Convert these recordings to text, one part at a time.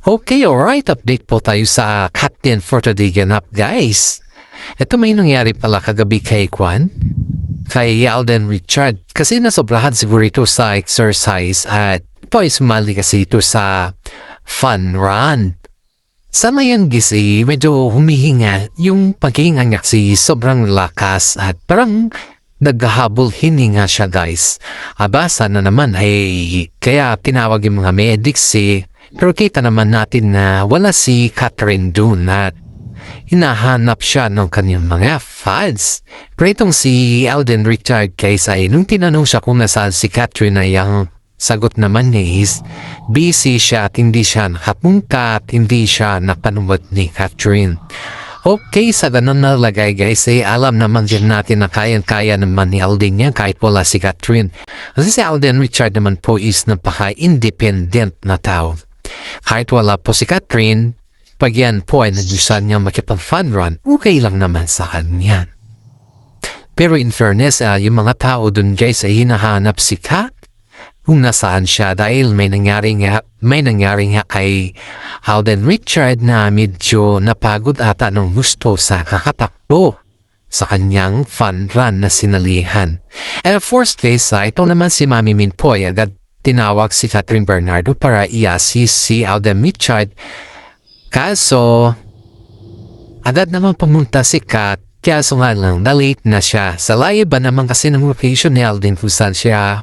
Okay, alright. Update po tayo sa Captain for today ganap, guys. Ito may nangyari pala kagabi kay kay Alden Richard. Kasi nasobrahan siguro ito sa exercise at ito ay sumali kasi ito sa fun run. Sa ngayon gisi, medyo humihinga yung paghinga niya kasi sobrang lakas at parang naghahabol hininga siya, guys. Aba, sana naman ay kaya tinawag yung mga medics pero kita naman natin na wala si Catherine dun at hinahanap siya ng kanyang mga fans. Pero itong si Alden Richard guys ay nung tinanong siya kung nasaan si Catherine ay ang sagot naman niya is busy siya at hindi siya nakapunta at hindi siya napanuwad ni Catherine. Okay, sa ganun na lagay guys alam naman din natin na kaya naman ni Alden niya kahit wala si Catherine. Kasi si Alden Richard naman po is napaka-independent na tao. Kahit wala po si Catherine, pag yan po ay nadyusan niya makipag-fun run, okay lang naman sa kanya. Pero in fairness, yung mga tao dun guys ay hinahanap si Cat kung nasaan siya dahil may nangyari nga kay Alden Richard na medyo napagod ata ng gusto sa kakatakbo sa kanyang fun run na sinalihan. And of course guys, ito naman si Mami Min po ay agad tinawag si Catherine Bernardo para i-assist si Alden Richard. Kaso, agad naman pumunta si Kat. Kaso nga lang, na-late na siya. Sa layo ba naman kasi ng location ni Alden kung saan siya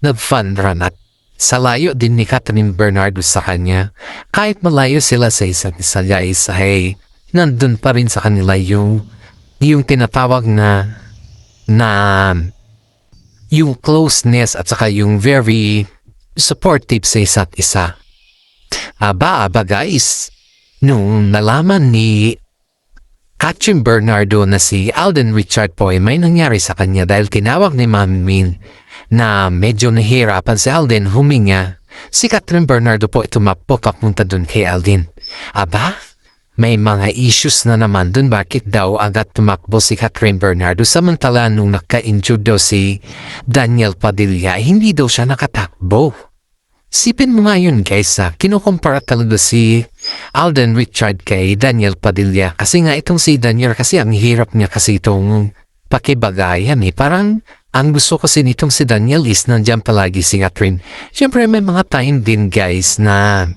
nag-fun run at sa layo din ni Catherine Bernardo sa kanya. Kahit malayo sila sa isa't isa guys, ay nandun pa rin sa kanila yung tinatawag na yung closeness at saka yung very supportive sa isa't isa. Aba guys, nung nalaman ni Catherine Bernardo na si Alden Richard po ay may nangyari sa kanya dahil tinawag ni Mami Min na medyo nahihirapan si Alden huminga, si Catherine Bernardo po tumakbo papunta dun kay Alden. Aba, may mga issues na naman dun bakit daw agad tumakbo si Catherine Bernardo samantala nung naka-injured daw si Daniel Padilla hindi daw siya nakatakbo. Sipin mo nga yun guys kinukumpara talaga si Alden Richard kay Daniel Padilla kasi nga itong si Daniel kasi ang hirap niya kasi itong pakibagayan parang ang gusto kasi nitong si Daniel is nandiyan palagi si Catherine. Siyempre may mga time din guys na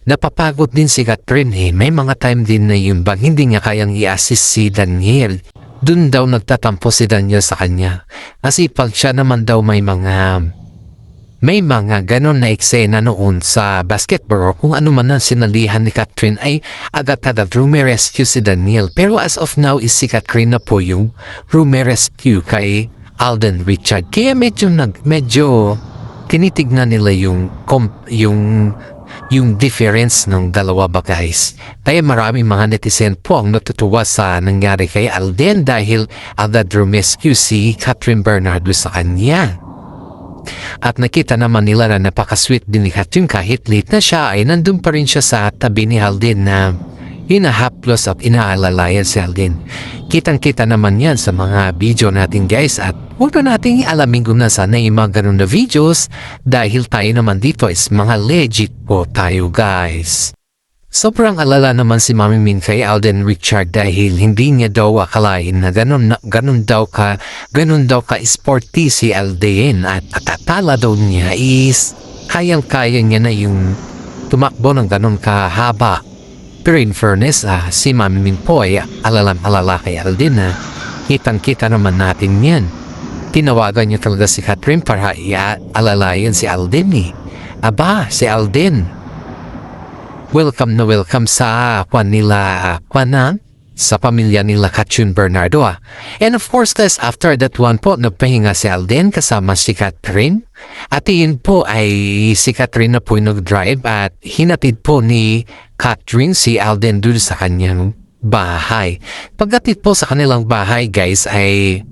napapagod din si Catherine may mga time din na yung bang hindi niya kayang i-assist si Daniel. Dun daw nagtatampo si Daniel sa kanya. Kasi pag siya naman daw may mga ganon na eksena noon sa basketball kung ano man ang sinalihan ni Catherine ay agad-agad rumerescue si Daniel. Pero as of now is si Catherine na po yung rumerescue kay Alden Richard. Kaya medyo tinitignan nila yung difference ng dalawa ba guys. Kaya maraming mga netizen po ang natutuwa sa nangyari kay Alden dahil agad rumescue si Catherine Bernardo sa kanya. At nakita naman nila na napaka-sweet din ni Catherine kahit late na siya ay nandun pa rin siya sa tabi ni Alden na hinahaplos at inaalalayan si Alden. Kitang-kita naman yan sa mga video natin guys at huwag na natin alamin kung nasaan na yung mga ganun na videos dahil tayo naman dito is mga legit po tayo guys. Sobrang alala naman si Mami Min kay Alden Richard dahil hindi niya daw akalain na ganun daw ka sporty si Alden at atatala daw niya is kayang-kaya niya na yung tumakbo ng ganun kahaba. Pero in fairness, si Mami Min po ay alala kay Alden na kitang-kita naman natin yan. Tinawagan niya talaga si Catherine para alalayan si Alden Aba, si Alden. Welcome na welcome sa sa pamilya nila Catherine Bernardo And of course guys, after that one po, nagpahinga si Alden kasama si Catherine. At yun po ay si Catherine na po nag-drive at hinatid po ni Catherine si Alden dun sa kanyang bahay. Pagdating po sa kanilang bahay guys ay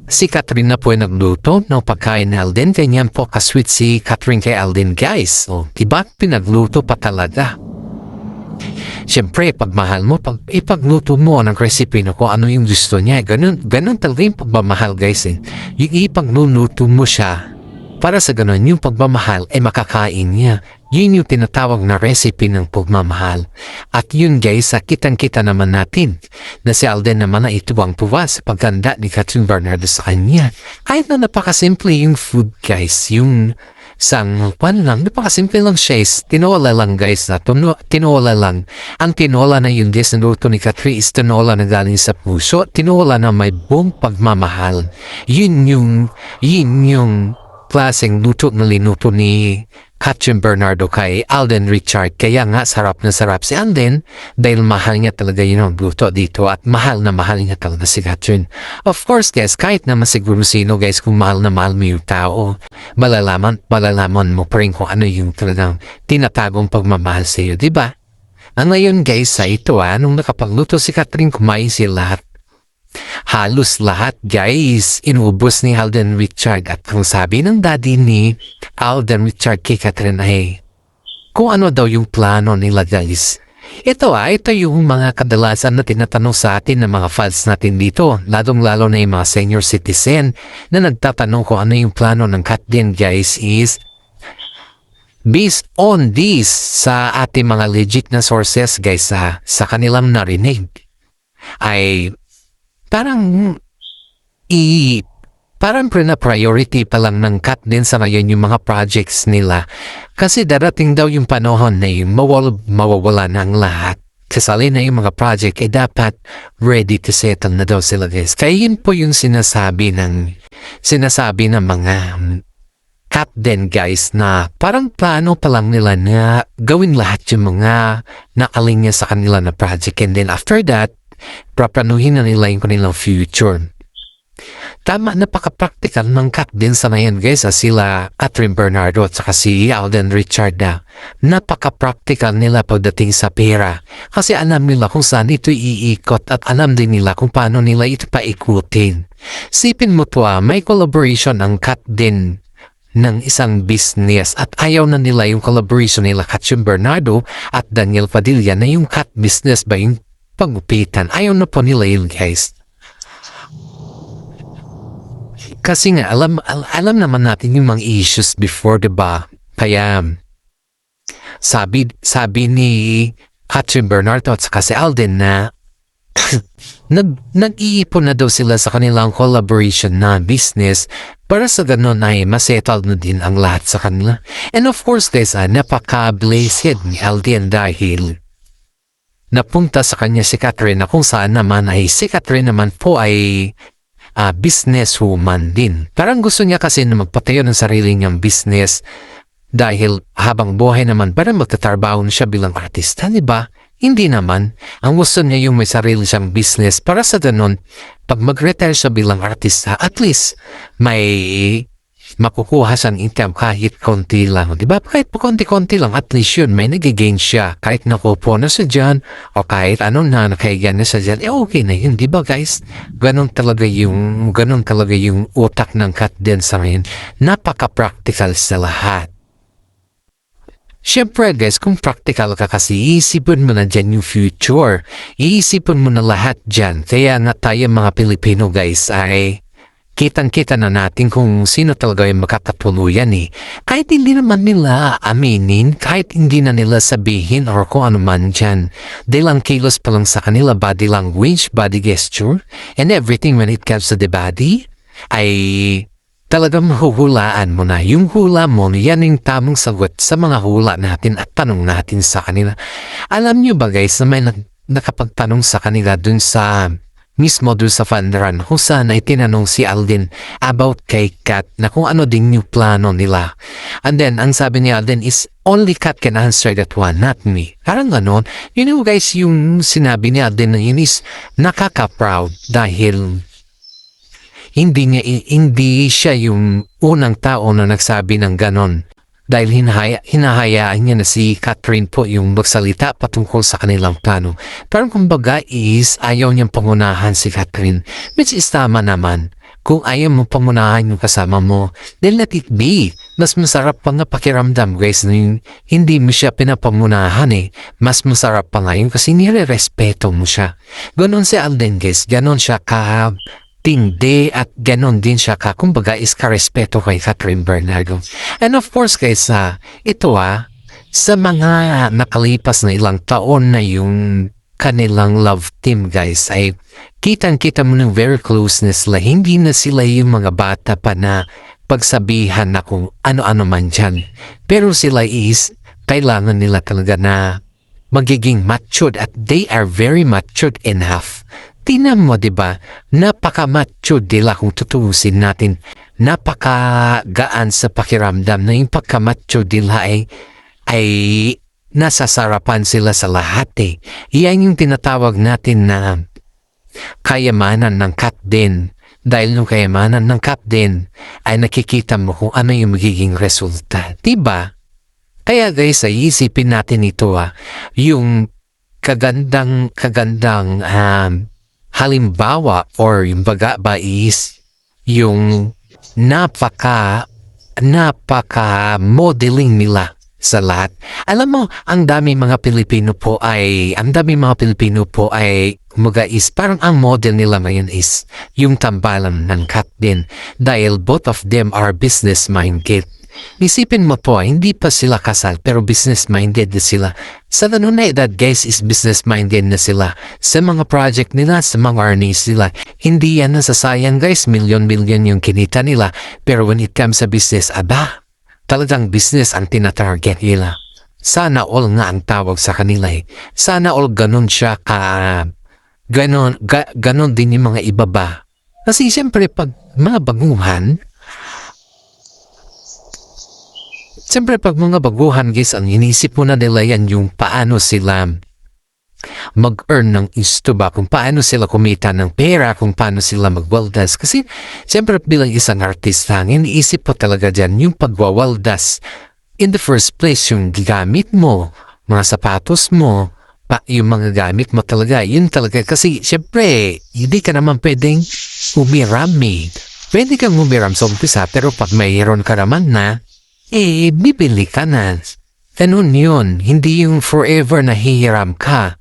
si Catherine na po ay nagluto ng pagkain ni Alden. Ganyan po kasweet si Catherine kay Alden guys. Diba pinagluto pa talaga. Siyempre, pagmahal mo, ipagluto mo ng recipe na kung ano yung gusto niya. Ganun talaga yung pagmamahal guys Yung ipagluluto mo siya para sa ganun yung pagmamahal ay makakain niya. Yun yung tinatawag na recipe ng pagmamahal. At yun guys, kitang-kita naman natin na si Alden naman na ituwang-tuwa sa pagganda ni Catherine Bernardo sa kanya. Kahit na napakasimple yung food guys, yung napakasimple lang siya is tinola lang guys na tinola lang. Ang tinola na yung niluto ni Catherine is tinola na galing sa puso, tinola na may buong pagmamahal. Yun yung klaseng luto na linuto ni Catherine Bernardo kay Alden Richard. Kaya nga sarap na sarap si Alden dahil mahal niya talaga yun ang luto dito at mahal na mahal niya talaga si Catherine. Of course guys, kahit naman siguro sino guys, kung mahal na mahal mo yung tao, malalaman mo pa rin kung ano yung talagang tinatagong pagmamahal sa iyo, diba? Ang ngayon guys sa ito nung nakapagluto si Catherine, kumain sila lahat. Halos lahat guys, inubos ni Alden Richard at kung sabi ng daddy ni Alden Richard kay Catherine ay kung ano daw yung plano nila guys. Ito yung mga kadalasan na tinatanong sa atin ng mga fans natin dito, lalong-lalo na yung mga senior citizen na nagtatanong kung ano yung plano ng Catherine guys is based on this sa ating mga legit na sources guys sa kanilang narinig ay parang priority pa lang ng Kat din sa ngayon yung mga projects nila. Kasi darating daw yung panahon na yung mawawala ng lahat. Kasali na yung mga project ay dapat ready to settle na daw sila guys. Kaya yun po yung sinasabi ng mga Kat din guys na parang plano pa lang nila na gawin lahat yung mga nakalinya sa kanila na project. And then after that, paplanuhin na nila yung kanilang future. Tama, napaka-practical ng Kat din sa ngayon guys sila Catherine Bernardo at saka si Alden Richard na napaka-practical nila pagdating sa pera kasi alam nila kung saan ito iikot at alam din nila kung paano nila ito paikutin. Sipin mo to may collaboration ang Kat din ng isang business at ayaw na nila yung collaboration nila Catherine Bernardo at Daniel Padilla na yung Kat business ba yung pagupitan. Ayaw na po nila yun guys. Kasi nga alam naman natin yung mga issues before, diba? Kaya sabi ni Catherine Bernardo at saka si Alden na nag-iipon na daw sila sa kanilang collaboration na business para sa ganun ay masettle na din ang lahat sa kanila. And of course guys, napaka-blessed ni Alden dahil napunta sa kanya si Catherine na kung saan naman ay si Catherine naman po ay businesswoman din. Parang gusto niya kasi na magpatayo ng sarili niyang business dahil habang buhay naman parang magtatrabaho siya bilang artista, diba? Hindi naman. Ang gusto niya yung may sarili siyang business para sa ganun, pag mag-retire siya bilang artista, at least may makukuha siyang income kahit konti lang. Diba? Kahit po konti-konti lang, at least yun, may nag-gain siya. Kahit nakupo na siya dyan, o kahit anong nakaigan na siya dyan, okay na yun. Diba guys? Ganon talaga yung utak ng Kat din sa ngayon. Napaka-practical sa lahat. Siyempre guys, kung practical ka kasi, iisipin mo na dyan yung future. Iisipin mo na lahat dyan. Kaya nga tayo mga Pilipino guys ay kitang-kita na natin kung sino talaga yung makakatuluyan Kahit hindi naman nila aminin, kahit hindi na nila sabihin or kung ano man dyan. Dahil ang kilos pa lang sa kanila, body language, body gesture, and everything when it comes to the body, ay talagang mahuhulaan mo na. Yung hula mo, yan yung tamang sagot sa mga hula natin at tanong natin sa kanila. Alam nyo ba guys na may nakapagtanong sa kanila dun sa mismo doon sa Fundran kung saan ay tinanong si Alden about kay Kat na kung ano din yung plano nila. And then, ang sabi ni Alden is, only Kat can answer that one, not me. Parang ganon. You know guys, yung sinabi ni Alden na yun is nakaka-proud dahil hindi siya yung unang tao na nagsabi ng ganon. Dahil hinahayaan niya na si Catherine po yung magsalita patungkol sa kanilang plano. Pero kumbaga is ayaw niyang pangunahan si Catherine. Which is tama naman. Kung ayaw mo pangunahan yung kasama mo, then let it be. Mas masarap pa nga pakiramdam guys na yung hindi mo siya pinapangunahan Mas masarap pa nga yun kasi nire-respeto mo siya. Ganon si Alden guys. Ganon siya tindi at ganon din siya kumbaga is karespeto kay Catherine Bernardo. And of course guys, ito Sa mga nakalipas na ilang taon na yung kanilang love team guys ay kitang-kita mo ng very closeness la. Hindi na sila yung mga bata pa na pagsabihan na kung ano-ano man dyan. Pero sila is kailangan nila talaga na magiging matured at they are very matured enough. Tingnan mo, diba? Napaka-matured nila kung tutuusin natin. Napaka-gaan sa pakiramdam na yung pagka-matured nila ay nasasarapan sila sa lahat eh. Iyan yung tinatawag natin na kayamanan ng cat din. Dahil yung kayamanan ng cat din ay nakikita mo kung ano yung magiging resulta. Diba? Kaya guys, ay isipin natin ito yung kagandang halimbawa or yung baga ba is yung napaka modeling nila sa lahat. Alam mo, ang dami mga Pilipino po ay mga is parang ang model nila ngayon is yung tambalan ng cat din dahil both of them are business minded. Isipin mo po, hindi pa sila kasal pero business minded na sila. Sa ganun na edad guys is business minded na sila. Sa mga project nila, sa mga earnings nila, hindi yan nasasayang guys, milyon-milyon yung kinita nila. Pero when it comes sa business, talagang business ang tinatarget nila. Sana all nga ang tawag sa kanila eh. Sana all ganun siya ganon din yung mga iba ba. Kasi siyempre pag mga baguhan guys, ang inisip mo na nila yan yung paano sila mag-earn ng isto ba, kung paano sila kumita ng pera, kung paano sila magwaldas. Kasi siyempre bilang isang artista, ang iniisip po talaga dyan yung pagwawaldas. In the first place, yung gamit mo, mga sapatos mo, yung mga gamit mo talaga, yun talaga. Kasi siyempre, hindi ka naman pwedeng umiram eh. Pwede kang umiram sa umpisa, pero pag mayroon ka naman na, bibili ka na. Ganun yun. Hindi yung forever na hihiram ka.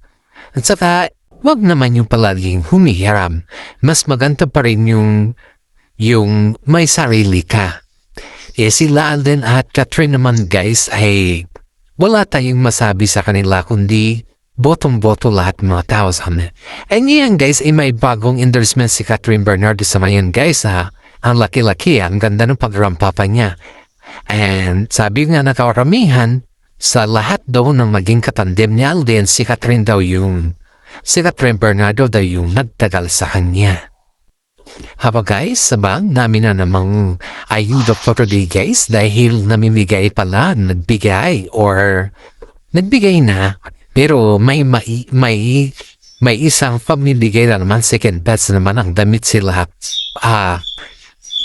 At saka, wag naman yung palaging humihiram. Mas maganda pa rin yung may sarili ka. Sila Alden at Catherine naman guys ay wala tayong masabi sa kanila kundi botong-boto lahat mga tao sa amin. Ngayon guys ay may bagong endorsement si Catherine Bernardo sa ngayon guys Ang laki-laki, ang ganda ng pagrampa pa niya. And sabi nga na kawaramihan, sa lahat daw ng maging katandem ni Alden, si Catherine Bernardo daw yung nagtagal sa kanya. Haba guys, sabang namin na namang ayuda po today guys dahil nagbigay na pero may isang pamimigay na naman second best naman ang damit sila.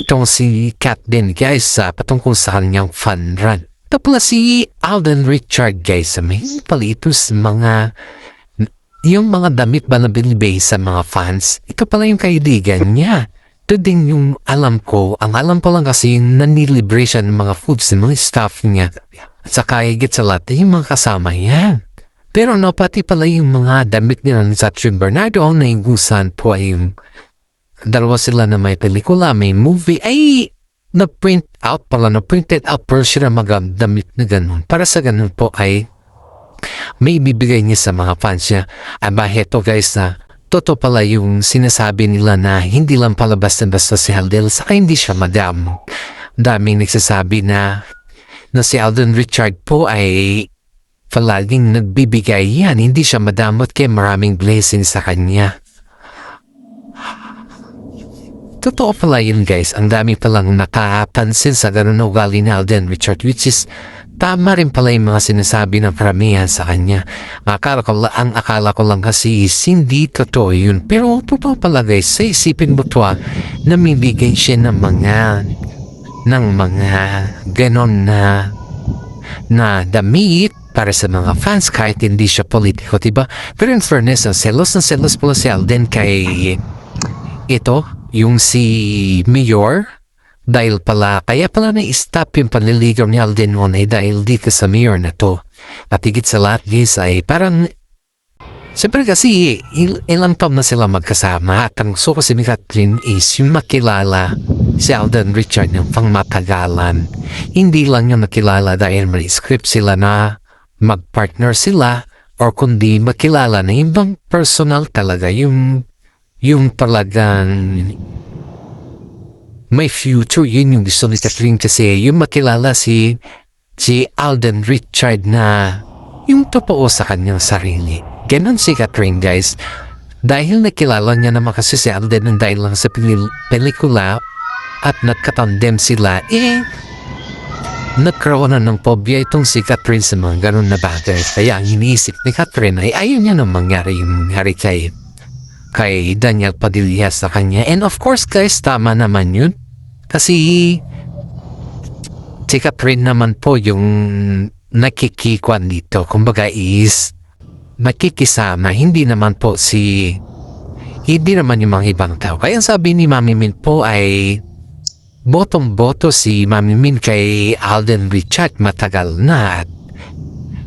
Itong si Kat din guys patungkol sa kanyang fun run. Tapos si Alden Richard guys may palitos yung mga damit ba na binibigay sa mga fans. Ito pala yung kaibigan niya. Ito din yung alam ko. Ang alam ko lang kasi yung nanilibre siya ng mga foods ng mga staff niya. At saka higit sa lahat yung mga kasama niya. Pero pati pala yung mga damit nila ni Catherine Bernardo ang naigusan po ay yung dalawa sila na may pelikula, may movie, ay na-printed out pero sila mag-damit na ganun. Para sa ganun po ay may bibigay niya sa mga fans niya. Heto guys totoo pala yung sinasabi nila na hindi lang pala basta-basta si Alden, saka hindi siya madam. Daming nagsasabi na si Alden Richard po ay palaging nagbibigay yan. Hindi siya madamot kaya maraming blessings sa kanya. Totoo pala yun guys, ang dami palang nakapansin sa ganun na ugali ni Alden Richard, which is tama rin pala yung mga sinasabi ng karamihan sa kanya. Ang akala ko lang kasi hindi totoo yun. Pero totoo pala guys, sa isipin mo to namibigay siya ng mga ganon na damit para sa mga fans kahit hindi siya politiko, diba? Pero in fairness, selos pala si Alden kay yung si Mayor dahil pala, kaya pala na-stop yung panliligaw ni Alden noon dahil dito sa Mayor na to. At higit sa lahat guys ay parang siyempre kasi ilang taon na sila magkasama at ang gusto ko si Catherine is yung makilala si Alden Richard ng pangmatagalan. Hindi lang yung nakilala dahil may script sila na magpartner sila or kundi makilala na ibang personal talaga yung talagang may future. Yun yung gusto ni Catherine kasi yung makilala si Alden Richard na yung totoo sa kanyang sarili. Ganon si Catherine, guys. Dahil nakilala niya naman kasi si Alden dahil lang sa pelikula at nagkatandem sila, nagkaroon na ng phobia itong si Catherine sa mga ganon na bagay. Kaya ang iniisip ni Catherine ay ayaw niya nang mangyari yung nangyari kay Daniel Padilla sa kanya. And of course, guys, tama naman yun. Kasi si Catherine naman po yung nakikikwan dito. Kumbaga is makikisama. Hindi naman yung mga ibang tao. Kaya sabi ni Mami Min po ay botong-boto si Mami Min kay Alden Richard matagal na at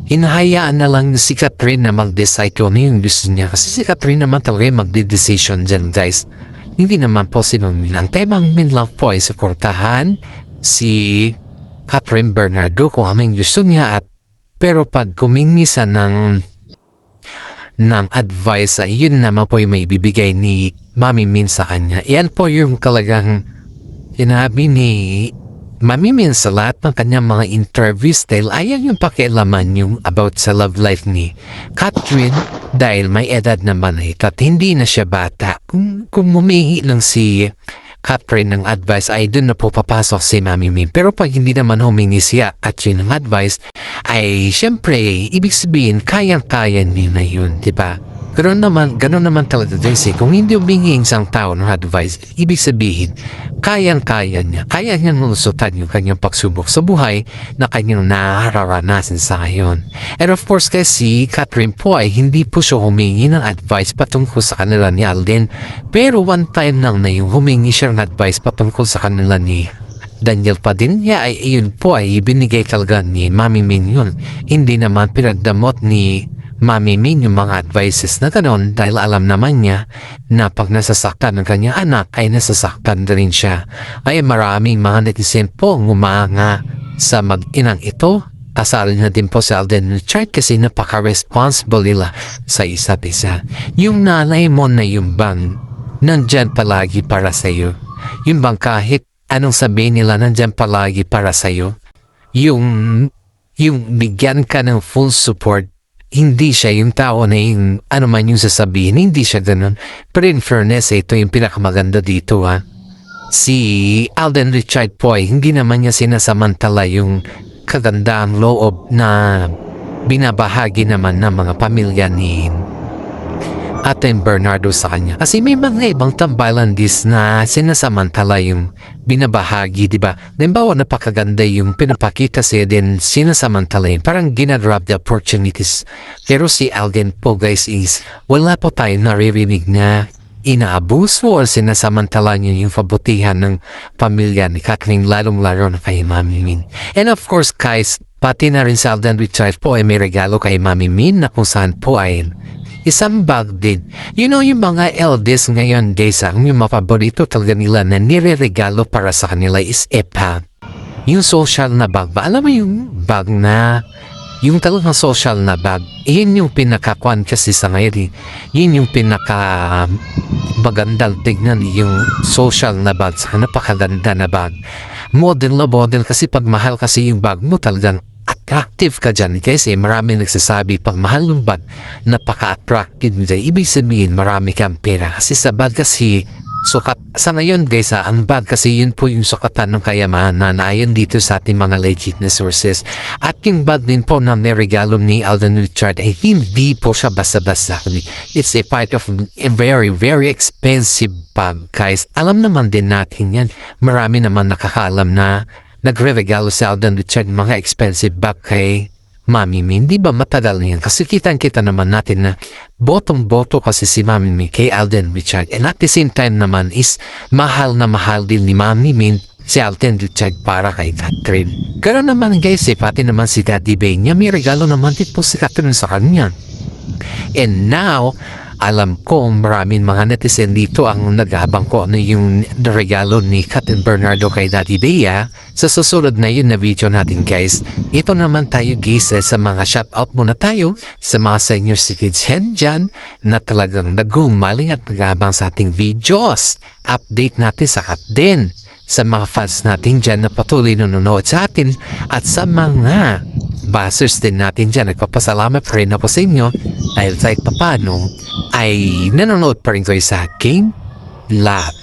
hinahayaan na lang si Catherine na mag-decide kung ano yung gusto niya. Kasi si Catherine naman talaga yung mag-decision dyan, guys. Hindi naman po si Mami Min. Ang temang Min lang po ay suportahan si Catherine Bernardo kung ano yung gusto niya. Pero pag kumingisa ng advice, yun naman po yung may bibigay ni Mami Min sa kanya. Yan po yung talagang sinabi ni Mami Min sa lahat ng kanyang mga interviews dahil ayaw yung pakialaman yung about sa love life ni Catherine dahil may edad naman at hindi na siya bata. Kung humihingi lang si Catherine ng advice ay doon na po papasok si Mami Min. Pero pag hindi naman humingi siya at yun ng advice ay syempre ibig sabihin kayang-kaya niya na yun, diba? Ganoon naman talaga guys kung hindi humingi isang tao ng advice, ibig sabihin, kaya niyang lusutan yung kanyang pagsubok sa buhay na kanyang nararanasan sa ngayon. And of course guys, si Catherine po ay hindi po siya humingi ng advice patungkol sa kanila ni Alden, pero one time lang na yung humingi siya ng advice patungkol sa kanila ni Daniel Padilla ay iyon po ay ibinigay talaga ni Mami Min yun. Hindi naman pinagdamot ni Mami Min yung mga advices na gano'n dahil alam naman niya na pag nasasaktan ng kanyang anak ay nasasaktan na rin siya. Ay maraming mga netizen po ngumanga sa mag-inang ito. Kasal na din po si Alden Richard kasi napaka-responsible nila sa isa't isa. Yung nanay mo na yung bang nandyan palagi para sa'yo. Yung bang kahit anong sabihin nila nandyan palagi para sa'yo. Yung bigyan ka ng full support. Hindi siya yung tao na yung ano man yung sasabihin, hindi siya ganun. Pero in fairness, ito yung pinakamaganda dito ha. Si Alden Richard po ay hindi naman niya sinasamantala yung kagandang loob na binabahagi naman ng mga pamilya ni Ate Bernardo sa kanya. Kasi may mga ibang tambalandis na sinasamantala yung binabahagi, di ba? Halimbawa, napakaganda yung pinapakita siya din sinasamantala yun. Parang ginagrab the opportunities. Pero si Alden po guys is wala po tayo naririnig na inaabuso o sinasamantala niya yung pabutihan ng pamilya ni Catherine lalong-laro na kay Mami Min. And of course guys, pati na rin si Alden Richard po ay may regalo kay Mami Min na kung saan po ay isang bag din. You know yung mga eldest ngayon guys, ang yung mapaborito talaga nila na nire-regalo para sa kanila is EPA. Yung social na bag ba? Alam mo yung bag na yung talagang social na bag, yun yung pinakakuan kasi sa ngayon. Yun yung pinaka magandang tignan yung social na bag. Sa napakaganda na bag. Model na model kasi pag mahal kasi yung bag mo talagang attractive ka dyan kasi marami nagsasabi pag mahal ng bag napaka-attractive dyan. Ibig sabihin marami kang pera kasi sa bag kasi sukat. Sa ngayon guys ang bag kasi yun po yung sukatan ng kayamanan na ayon dito sa ating mga legit na sources. At yung bag din po na niregalo ni Alden Richard ay hindi po siya basta-basta. It's a part of a very very expensive bag guys. Alam naman din natin yan. Marami naman nakakaalam na nagre-regalo si Alden Richard mga expensive bag kay Mami Min. Di ba matagal na yan? Kasi kitang-kita naman natin na botong-boto kasi si Mami Min kay Alden Richard. And at the same time naman is mahal na mahal din ni Mami Min si Alden Richard para kay Catherine. Ganoon naman guys pati naman si Daddy Bay niya may regalo naman din po si Catherine sa kanya. And now, Alam ko maraming mga netizen dito ang nag-aabang ko ano yung regalo ni Captain Bernardo kay Daddy Bea. Sa susunod na yun na video natin guys. Ito naman tayo guys sa mga shoutout muna tayo sa mga senior citizen dyan na talagang nagumaling at nag-aabang sa ating videos. Update natin sa din sa mga fans natin dyan na patuloy nanonood sa atin at sa mga basers din natin dyan. Nagpapasalamat pa rin ako sa inyo dahil kahit papano ay nanonood pa rin kayo sa aking live.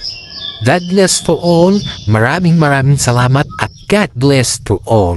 God bless to all. Maraming salamat at God bless to all.